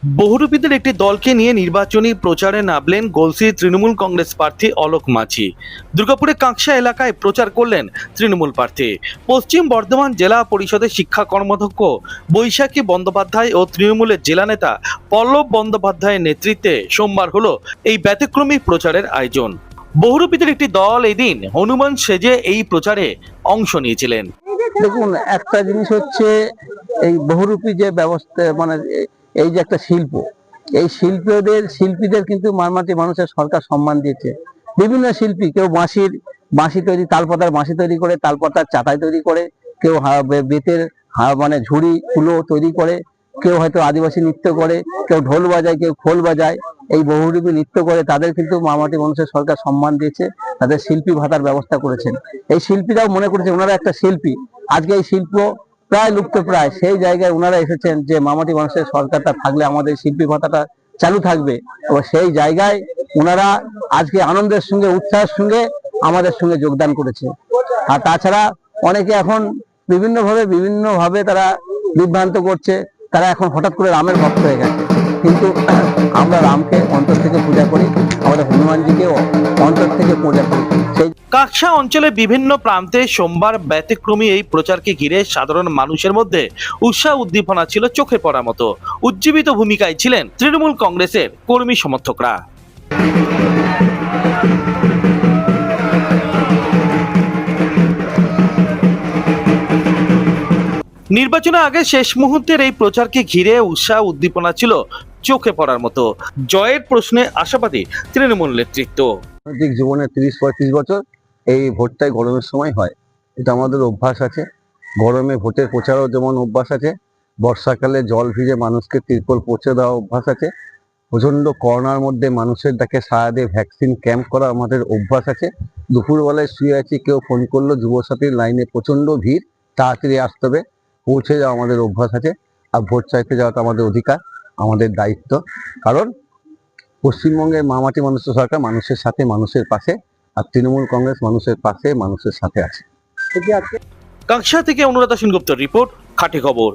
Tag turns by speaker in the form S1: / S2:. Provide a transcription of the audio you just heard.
S1: বহুরূপীদের একটি দলকে নিয়ে নির্বাচনী প্রচারে নামলেন গলসির তৃণমূল কংগ্রেস প্রার্থী অলোক মাঝি। দুর্গাপুরে কাঁকসা এলাকায় প্রচার করলেন তৃণমূল প্রার্থী। পশ্চিম বর্ধমান জেলা পরিষদের শিক্ষা কর্মাধ্যক্ষ বৈশাখী বন্দ্যোপাধ্যায় ও তৃণমূলের জেলা নেতা পল্লব বন্দ্যোপাধ্যায়ের নেতৃত্বে সোমবার হলো এই ব্যতিক্রমী প্রচারের আয়োজন। বহুরূপীদের একটি দল এদিন হনুমান সেজে এই প্রচারে অংশ নিয়েছিলেন।
S2: দেখুন, একটা জিনিস হচ্ছে এই বহুরূপী যে ব্যবস্থা, মানে এই যে একটা শিল্প, এই শিল্পীদের কিন্তু মারমাটি মানুষের সরকার সম্মান দিয়েছে। বিভিন্ন শিল্পী, কেউ বাঁশি তৈরি, তালপাতার বাঁশি তৈরি করে, তালপাতার চাটাই তৈরি করে, কেউ বেতের মানে ঝুড়ি কুলো তৈরি করে, কেউ হয়তো আদিবাসী নৃত্য করে, কেউ ঢোল বাজায়, কেউ খোল বাজায়, এই বহুরূপী নৃত্য করে। তাদের কিন্তু মামাটি মানুষের সরকার সম্মান দিয়েছে, তাদের শিল্পী ভাতার ব্যবস্থা করেছেন। এই শিল্পীরাও মনে করেছে ওনারা একটা শিল্পী। আজকে এই শিল্প প্রায় লুপ্ত প্রায়, সেই জায়গায় ওনারা এসেছেন যে মামাটি মানুষের সরকারটা থাকলে আমাদের শিল্পী ভাতাটা চালু থাকবে, এবং সেই জায়গায় ওনারা আজকে আনন্দের সঙ্গে উৎসাহের সঙ্গে আমাদের সঙ্গে যোগদান করেছে। আর তাছাড়া অনেকে এখন বিভিন্নভাবে তারা বিভ্রান্ত করছে, তারা এখন হঠাৎ করে রামের ভক্ত হয়ে গেছে। কিন্তু আমরা রামকে অন্তর থেকে পূজা করি, আমাদের হনুমানজিকেও অন্তর থেকে পূজা করি। সেই
S1: কাঁকসা অঞ্চলের বিভিন্ন প্রান্তে সোমবার ব্যতিক্রমী এই প্রচারকে ঘিরে সাধারণ মানুষের মধ্যে উৎসাহ উদ্দীপনা ছিল চোখে পড়ার মতো। উজ্জীবিত ভূমিকায় ছিলেন তৃণমূল কংগ্রেসের কর্মী সমর্থকরা। নির্বাচনের আগে শেষ মুহূর্তের এই প্রচারকে ঘিরে উৎসাহ উদ্দীপনা ছিল চোখে পড়ার মতো। জয়ের প্রশ্নে আশাবাদী তৃণমূল নেতৃত্ব।
S2: রাজনৈতিক জীবনে 30-35 বছর এই ভোটটাই গরমের সময় হয়, এটা আমাদের অভ্যাস আছে। গরমে ভোটের প্রচারও যেমন অভ্যাস আছে, বর্ষাকালে জল ভিজে মানুষকে তিরপল পৌঁছে দেওয়া অভ্যাস আছে, প্রচন্ড করোনার মধ্যে মানুষের ডাকে সাড়া দিয়ে ভ্যাকসিন ক্যাম্প করা আমাদের অভ্যাস আছে। দুপুরবেলায় শুয়ে আছি, কেউ ফোন করলো, যুবসাথীর লাইনে প্রচন্ড ভিড়, তাড়াতাড়ি আসতে হবে, পৌঁছে যাওয়া আমাদের অভ্যাস আছে। আর ভোট চাইতে যাওয়াটা আমাদের অধিকার, আমাদের দায়িত্ব। কারণ পশ্চিমবঙ্গের মামাটি মানুষের সরকার মানুষের সাথে, মানুষের পাশে, আর তৃণমূল কংগ্রেস মানুষের পাশে, মানুষের সাথে আছে।
S1: কাঁকসা থেকে অনুরাধা সেনগুপ্তর রিপোর্ট, খাঁটি খবর।